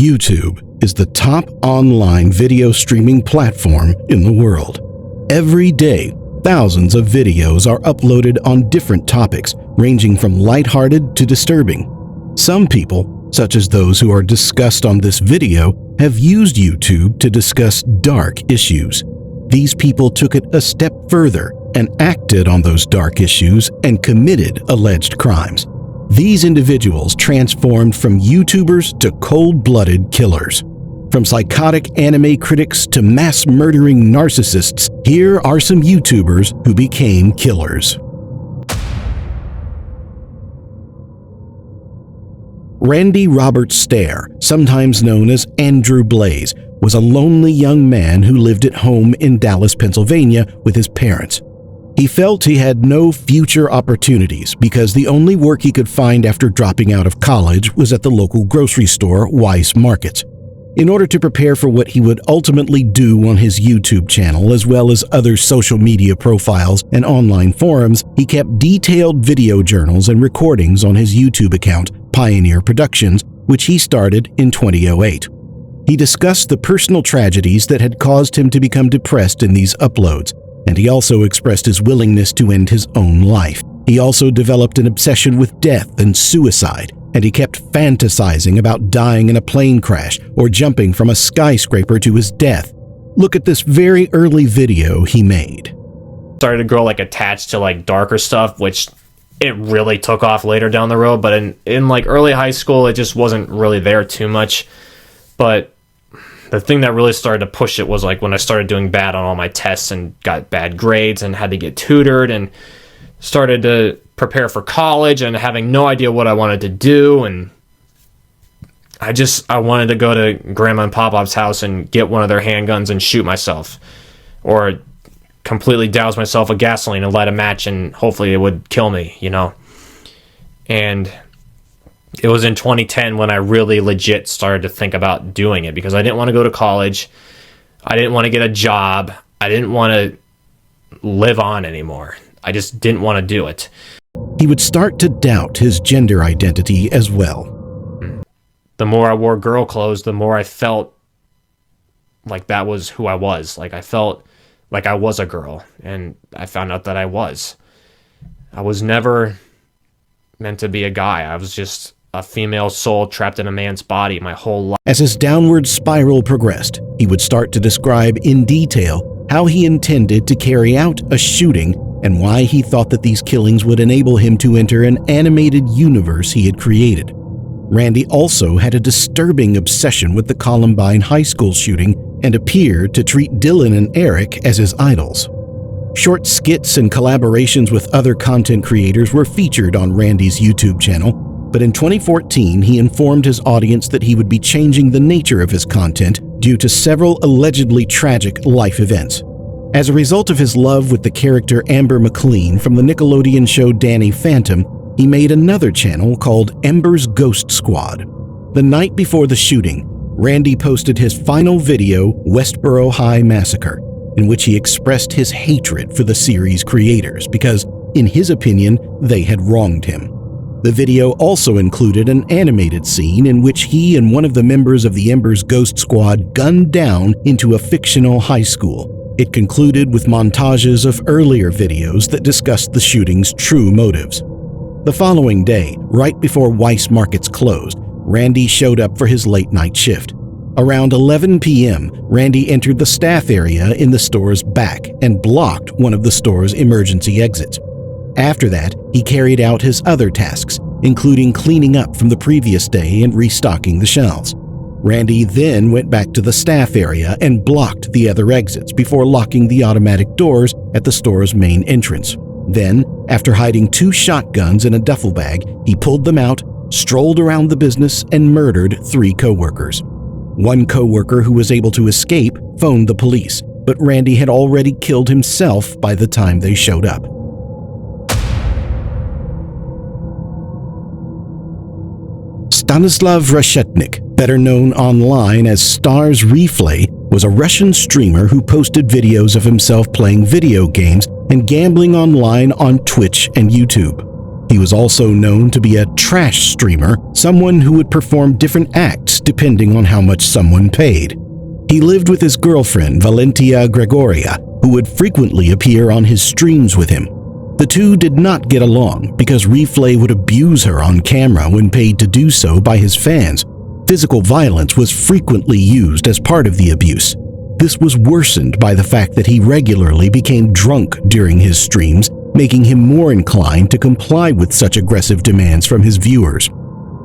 YouTube is the top online video streaming platform in the world. Every day, thousands of videos are uploaded on different topics, ranging from lighthearted to disturbing. Some people, such as those who are discussed on this video, have used YouTube to discuss dark issues. These people took it a step further and acted on those dark issues and committed alleged crimes. These individuals transformed from YouTubers to cold-blooded killers. From psychotic anime critics to mass-murdering narcissists, here are some YouTubers who became killers. Randy Robert Stair, sometimes known as Andrew Blaze, was a lonely young man who lived at home in Dallas, Pennsylvania with his parents. He felt he had no future opportunities because the only work he could find after dropping out of college was at the local grocery store, Weis Markets. In order to prepare for what he would ultimately do on his YouTube channel, as well as other social media profiles and online forums, he kept detailed video journals and recordings on his YouTube account, Pioneer Productions, which he started in 2008. He discussed the personal tragedies that had caused him to become depressed in these uploads, and he also expressed his willingness to end his own life. He also developed an obsession with death and suicide, and he kept fantasizing about dying in a plane crash or jumping from a skyscraper to his death. Look at this very early video he made. Started to grow attached to darker stuff, which it really took off later down the road, but in early high school it just wasn't really there too much. But the thing that really started to push it was when I started doing bad on all my tests and got bad grades and had to get tutored and started to prepare for college and having no idea what I wanted to do. And I wanted to go to Grandma and Pop-Pop's house and get one of their handguns and shoot myself, or completely douse myself with gasoline and light a match and hopefully it would kill me, And it was in 2010 when I really legit started to think about doing it, because I didn't want to go to college. I didn't want to get a job. I didn't want to live on anymore. I just didn't want to do it. He would start to doubt his gender identity as well. The more I wore girl clothes, the more I felt like that was who I was. I felt like I was a girl, and I found out that I was. I was never meant to be a guy. I was just a female soul trapped in a man's body my whole life. As his downward spiral progressed, he would start to describe in detail how he intended to carry out a shooting and why he thought that these killings would enable him to enter an animated universe he had created. Randy also had a disturbing obsession with the Columbine High School shooting and appeared to treat Dylan and Eric as his idols. Short skits and collaborations with other content creators were featured on Randy's YouTube channel, but in 2014 he informed his audience that he would be changing the nature of his content due to several allegedly tragic life events. As a result of his love with the character Amber McLean from the Nickelodeon show Danny Phantom, he made another channel called Ember's Ghost Squad. The night before the shooting, Randy posted his final video, Westboro High Massacre, in which he expressed his hatred for the series creators because, in his opinion, they had wronged him. The video also included an animated scene in which he and one of the members of the Ember's Ghost Squad gunned down into a fictional high school. It concluded with montages of earlier videos that discussed the shooting's true motives. The following day, right before Weis Markets closed, Randy showed up for his late-night shift. Around 11 p.m., Randy entered the staff area in the store's back and blocked one of the store's emergency exits. After that, he carried out his other tasks, including cleaning up from the previous day and restocking the shelves. Randy then went back to the staff area and blocked the other exits before locking the automatic doors at the store's main entrance. Then, after hiding 2 shotguns in a duffel bag, he pulled them out, strolled around the business, and murdered 3 co-workers. One co-worker who was able to escape phoned the police, but Randy had already killed himself by the time they showed up. Stanislav Reshetnik, better known online as Stars Replay, was a Russian streamer who posted videos of himself playing video games and gambling online on Twitch and YouTube. He was also known to be a trash streamer, someone who would perform different acts depending on how much someone paid. He lived with his girlfriend, Valentia Gregoria, who would frequently appear on his streams with him. The two did not get along because Reflay would abuse her on camera when paid to do so by his fans. Physical violence was frequently used as part of the abuse. This was worsened by the fact that he regularly became drunk during his streams, making him more inclined to comply with such aggressive demands from his viewers.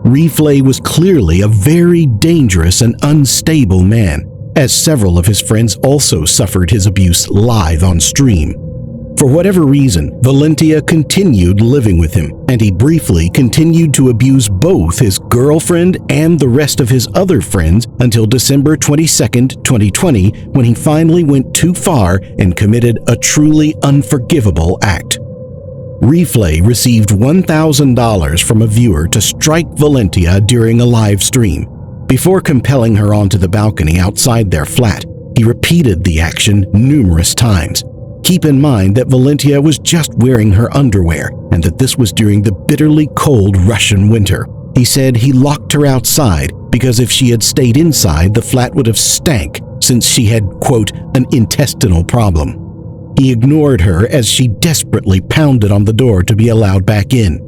Reflay was clearly a very dangerous and unstable man, as several of his friends also suffered his abuse live on stream. For whatever reason, Valentia continued living with him, and he briefly continued to abuse both his girlfriend and the rest of his other friends until December 22, 2020, when he finally went too far and committed a truly unforgivable act. Reflay received $1,000 from a viewer to strike Valentia during a live stream. Before compelling her onto the balcony outside their flat, he repeated the action numerous times. Keep in mind that Valentia was just wearing her underwear and that this was during the bitterly cold Russian winter. He said he locked her outside because if she had stayed inside, the flat would have stank since she had, quote, an intestinal problem. He ignored her as she desperately pounded on the door to be allowed back in.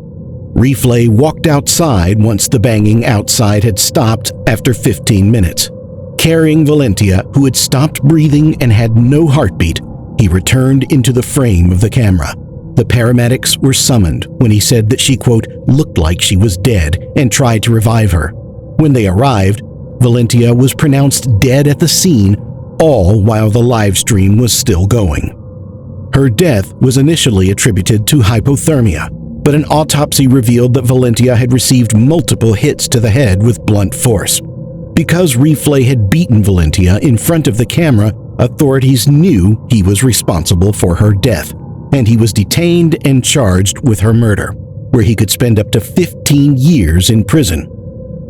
Reflay walked outside once the banging outside had stopped after 15 minutes. Carrying Valentia, who had stopped breathing and had no heartbeat, he returned into the frame of the camera. The paramedics were summoned when he said that she, quote, looked like she was dead and tried to revive her. When they arrived, Valentia was pronounced dead at the scene, all while the live stream was still going. Her death was initially attributed to hypothermia, but an autopsy revealed that Valentia had received multiple hits to the head with blunt force. Because Reflay had beaten Valentia in front of the camera, authorities knew he was responsible for her death, and he was detained and charged with her murder, where he could spend up to 15 years in prison.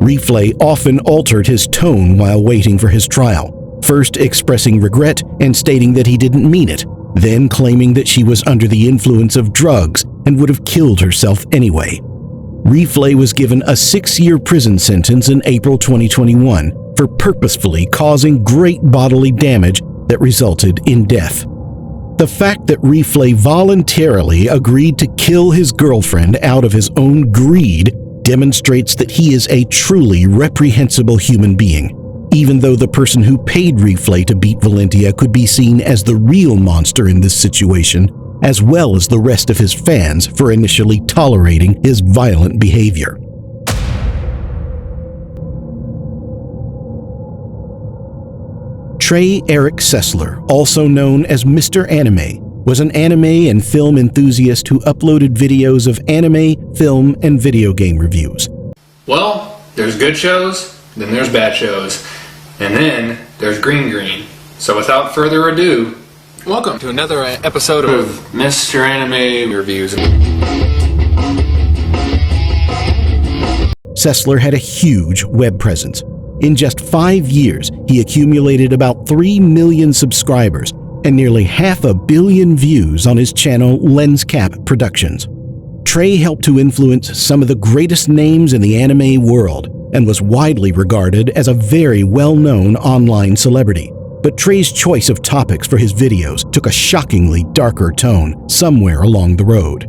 Reflay often altered his tone while waiting for his trial, first expressing regret and stating that he didn't mean it, then claiming that she was under the influence of drugs and would have killed herself anyway. Reflay was given a 6-year prison sentence in April 2021 for purposefully causing great bodily damage that resulted in death. The fact that Reflay voluntarily agreed to kill his girlfriend out of his own greed demonstrates that he is a truly reprehensible human being, even though the person who paid Reflay to beat Valentia could be seen as the real monster in this situation, as well as the rest of his fans for initially tolerating his violent behavior. Trey Eric Sessler, also known as Mr. Anime, was an anime and film enthusiast who uploaded videos of anime, film, and video game reviews. Well, there's good shows, then there's bad shows, and then there's green. So without further ado, welcome to another episode of Mr. Anime Reviews. Sessler had a huge web presence. In just 5 years, he accumulated about 3 million subscribers and nearly 500 million views on his channel LensCap Productions. Trey helped to influence some of the greatest names in the anime world and was widely regarded as a very well-known online celebrity. But Trey's choice of topics for his videos took a shockingly darker tone somewhere along the road.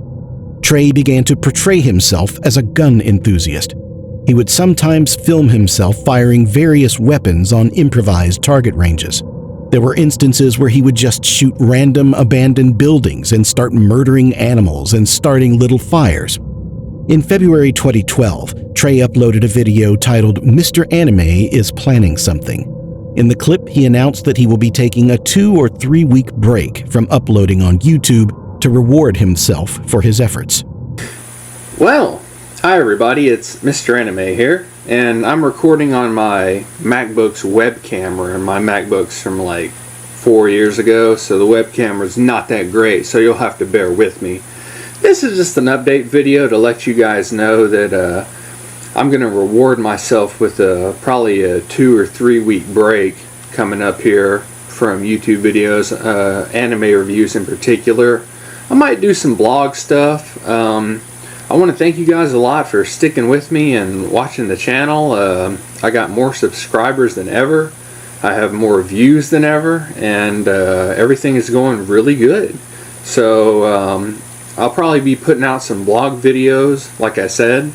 Trey began to portray himself as a gun enthusiast. He would sometimes film himself firing various weapons on improvised target ranges. There were instances where he would just shoot random abandoned buildings and start murdering animals and starting little fires. In February 2012, Trey uploaded a video titled "Mr. Anime is Planning Something." In the clip, he announced that he will be taking a 2 or 3 week break from uploading on YouTube to reward himself for his efforts. Well, hi everybody, it's Mr. Anime here, and I'm recording on my MacBook's web camera, and my MacBook's from like 4 years ago, so the web camera's not that great, so you'll have to bear with me. This is just an update video to let you guys know that I'm going to reward myself with probably a 2 or 3 week break coming up here from YouTube videos, anime reviews in particular. I might do some blog stuff. I I want to thank you guys a lot for sticking with me and watching the channel. I got more subscribers than ever. I have more views than ever, and everything is going really good. So I'll probably be putting out some blog videos, like I said,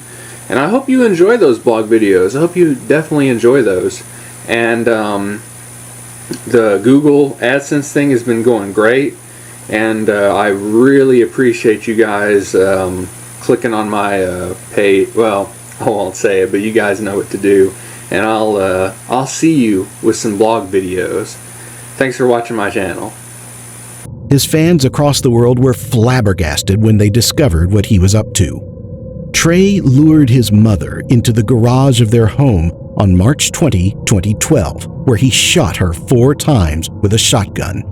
and I hope you enjoy those blog videos. I hope you definitely enjoy those. And the Google AdSense thing has been going great, and I really appreciate you guys clicking on my page. Well, I won't say it, but you guys know what to do. And I'll see you with some blog videos. Thanks for watching my channel. His fans across the world were flabbergasted when they discovered what he was up to. Trey lured his mother into the garage of their home on March 20, 2012, where he shot her 4 times with a shotgun.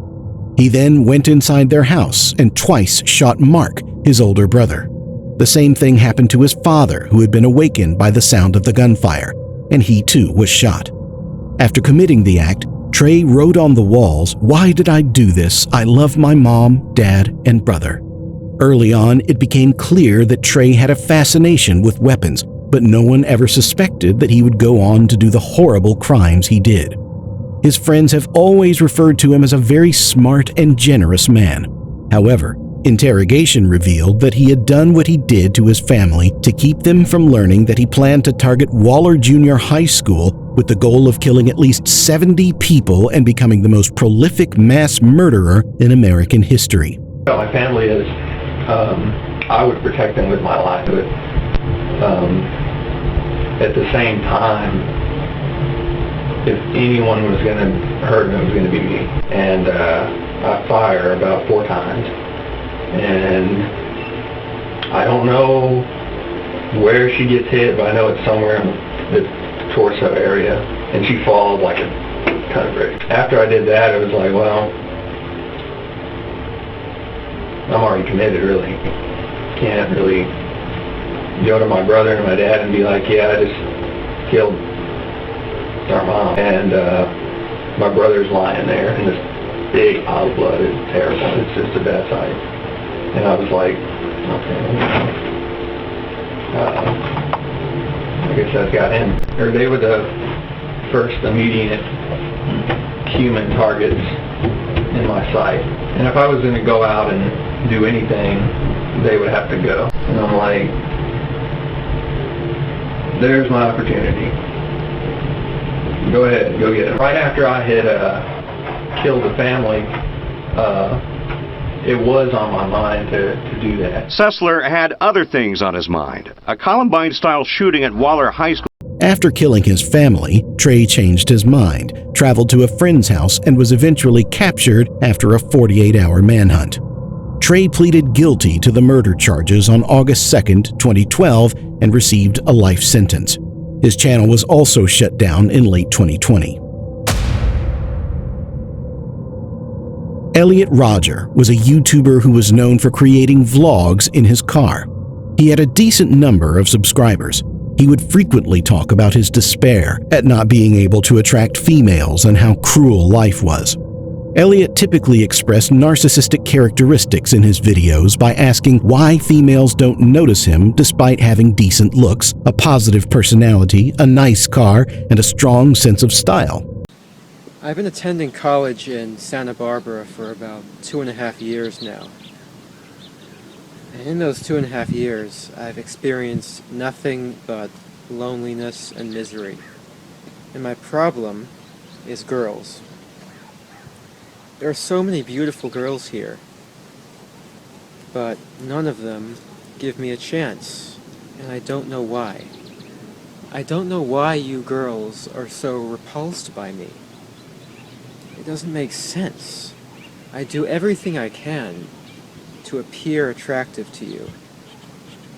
He then went inside their house and twice shot Mark, his older brother. The same thing happened to his father, who had been awakened by the sound of the gunfire, and he too was shot. After committing the act, Trey wrote on the walls, "Why did I do this? I love my mom, dad, and brother." Early on, it became clear that Trey had a fascination with weapons, but no one ever suspected that he would go on to do the horrible crimes he did. His friends have always referred to him as a very smart and generous man. However, interrogation revealed that he had done what he did to his family to keep them from learning that he planned to target Waller Junior High School with the goal of killing at least 70 people and becoming the most prolific mass murderer in American history. My family is, I would protect them with my life. At the same time, if anyone was going to hurt him, it was going to be me. And I fire about 4 times. And I don't know where she gets hit, but I know it's somewhere in the torso area, and she falls like a ton of bricks. After I did that, it was like, well, I'm already committed, really. Can't really go to my brother and my dad and be like, yeah, I just killed our mom. And my brother's lying there in this big pile of blood. It's terrible. It's just a bad sight. And I was like, okay, I guess I've got him. Or they were the first immediate human targets in my sight. And if I was going to go out and do anything, they would have to go. And I'm like, there's my opportunity. Go ahead, go get it. Right after I had killed the family, it was on my mind to do that. Sessler had other things on his mind. A Columbine-style shooting at Waller High School. After killing his family, Trey changed his mind, traveled to a friend's house, and was eventually captured after a 48-hour manhunt. Trey pleaded guilty to the murder charges on August 2, 2012, and received a life sentence. His channel was also shut down in late 2020. Elliot Rodger was a YouTuber who was known for creating vlogs in his car. He had a decent number of subscribers. He would frequently talk about his despair at not being able to attract females and how cruel life was. Elliot typically expressed narcissistic characteristics in his videos by asking why females don't notice him despite having decent looks, a positive personality, a nice car, and a strong sense of style. I've been attending college in Santa Barbara for about 2.5 years now. And in those 2.5 years, I've experienced nothing but loneliness and misery. And my problem is girls. There are so many beautiful girls here, but none of them give me a chance, and I don't know why. I don't know why you girls are so repulsed by me. It doesn't make sense. I do everything I can to appear attractive to you.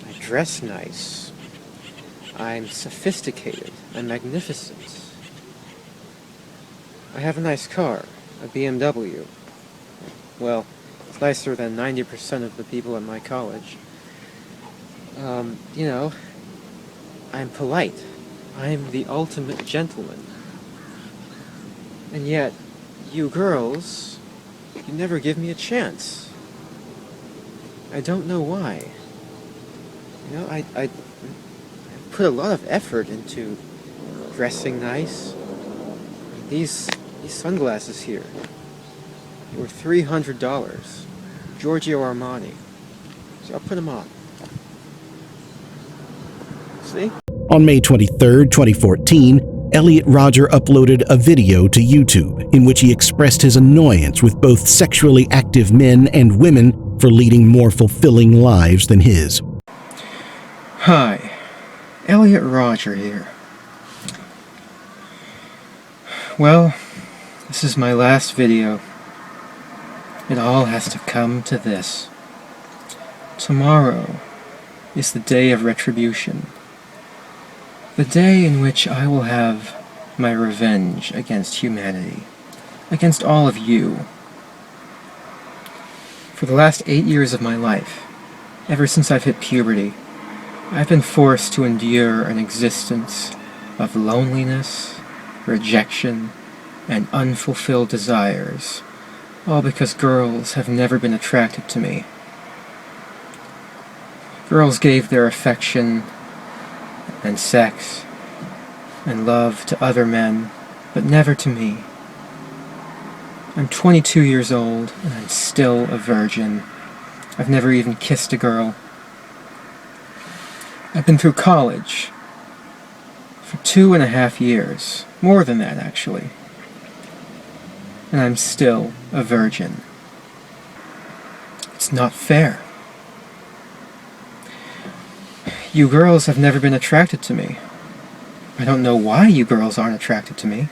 I dress nice. I'm sophisticated. I'm magnificent. I have a nice car, a BMW. Well, it's nicer than 90% of the people at my college. You know, I'm polite. I'm the ultimate gentleman. And yet, you girls, you never give me a chance. I don't know why. I put a lot of effort into dressing nice. These sunglasses here were $300. Giorgio Armani. So I'll put them on. See? On May 23, 2014, Elliot Rodger uploaded a video to YouTube in which he expressed his annoyance with both sexually active men and women for leading more fulfilling lives than his. Hi, Elliot Rodger here. Well, this is my last video. It all has to come to this. Tomorrow is the day of retribution. The day in which I will have my revenge against humanity, against all of you. For the last 8 years of my life, ever since I've hit puberty, I've been forced to endure an existence of loneliness, rejection, and unfulfilled desires, all because girls have never been attracted to me. Girls gave their affection and sex and love to other men, but never to me. I'm 22 years old, and I'm still a virgin. I've never even kissed a girl. I've been through college for 2.5 years. More than that, actually. And I'm still a virgin. It's not fair. You girls have never been attracted to me. I don't know why you girls aren't attracted to me,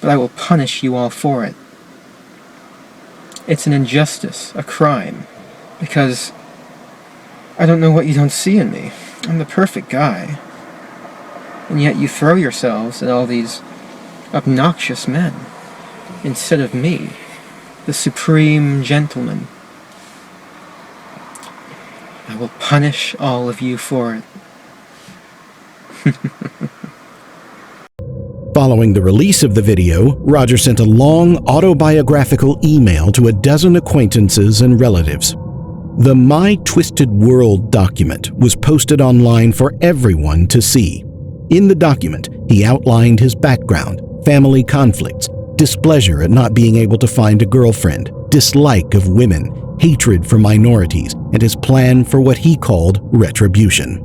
but I will punish you all for it. It's an injustice, a crime, because I don't know what you don't see in me. I'm the perfect guy. And yet you throw yourselves at all these obnoxious men, instead of me, the supreme gentleman. I will punish all of you for it. Following the release of the video, Rodger sent a long autobiographical email to a dozen acquaintances and relatives. The My Twisted World document was posted online for everyone to see. In the document, he outlined his background, family conflicts, displeasure at not being able to find a girlfriend, dislike of women, hatred for minorities, and his plan for what he called retribution.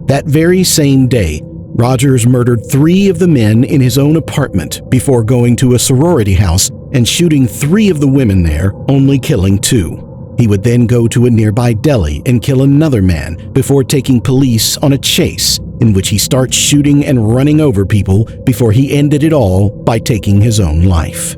That very same day, Rodgers murdered 3 of the men in his own apartment before going to a sorority house and shooting 3 of the women there, only killing 2. He would then go to a nearby deli and kill another man before taking police on a chase in which he starts shooting and running over people before he ended it all by taking his own life.